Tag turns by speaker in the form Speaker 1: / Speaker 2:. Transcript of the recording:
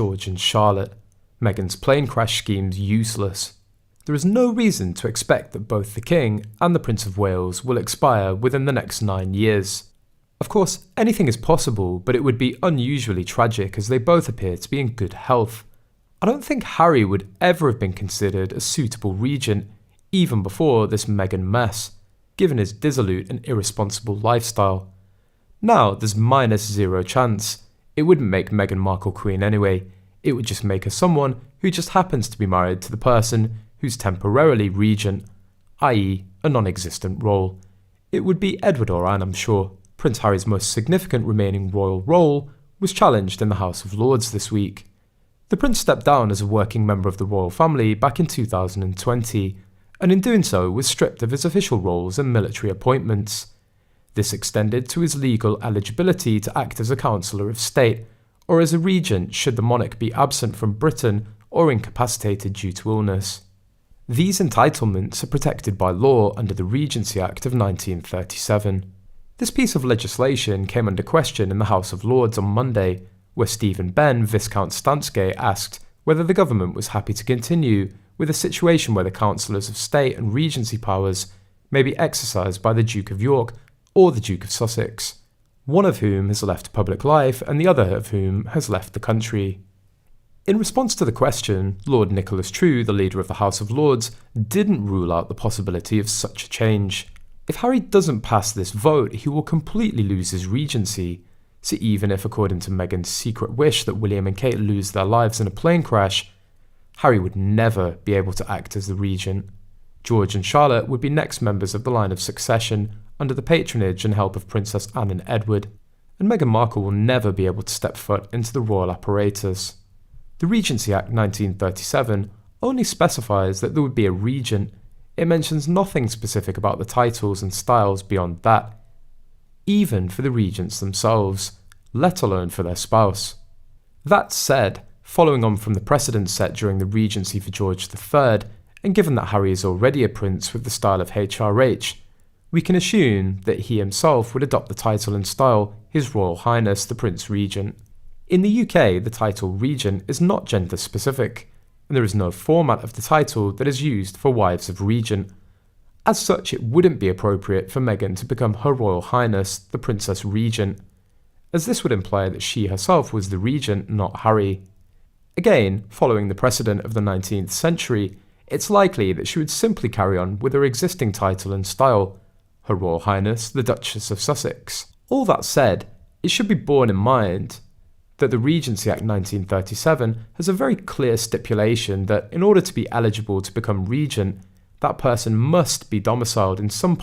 Speaker 1: George and Charlotte. Meghan's plane crash scheme's useless. There is no reason to expect that both the King and the Prince of Wales will expire within the next 9 years. Of course, anything is possible, but it would be unusually tragic as they both appear to be in good health. I don't think Harry would ever have been considered a suitable regent, even before this Meghan mess, given his dissolute and irresponsible lifestyle. Now there's -0 chance. It wouldn't make Meghan Markle Queen anyway. It would just make her someone who just happens to be married to the person who's temporarily regent, i.e. a non-existent role. It would be Edward or Anne, I'm sure. Prince Harry's most significant remaining royal role was challenged in the House of Lords this week. The Prince stepped down as a working member of the royal family back in 2020, and in doing so was stripped of his official roles and military appointments. This extended to his legal eligibility to act as a Councillor of State, or as a regent should the monarch be absent from Britain or incapacitated due to illness. These entitlements are protected by law under the Regency Act of 1937. This piece of legislation came under question in the House of Lords on Monday, where Stephen Benn, Viscount Stansgate, asked whether the government was happy to continue with a situation where the councillors of state and regency powers may be exercised by the Duke of York or the Duke of Sussex, one of whom has left public life and the other of whom has left the country. In response to the question, Lord Nicholas True, the leader of the House of Lords, didn't rule out the possibility of such a change. If Harry doesn't pass this vote, he will completely lose his regency. So even if, according to Meghan's secret wish that William and Kate lose their lives in a plane crash, Harry would never be able to act as the regent. George and Charlotte would be next members of the line of succession under the patronage and help of Princess Anne and Edward, and Meghan Markle will never be able to step foot into the royal apparatus. The Regency Act 1937 only specifies that there would be a regent. It mentions nothing specific about the titles and styles beyond that, even for the regents themselves, let alone for their spouse. That said, following on from the precedent set during the regency for George III, and given that Harry is already a prince with the style of HRH, we can assume that he himself would adopt the title and style His Royal Highness the Prince Regent. In the UK, the title Regent is not gender specific, and there is no format of the title that is used for wives of Regent. As such, it wouldn't be appropriate for Meghan to become Her Royal Highness the Princess Regent, as this would imply that she herself was the regent, not Harry. Again, following the precedent of the 19th century, it's likely that she would simply carry on with her existing title and style, Her Royal Highness the Duchess of Sussex. All that said, it should be borne in mind that the Regency Act 1937 has a very clear stipulation that in order to be eligible to become regent, that person must be domiciled in some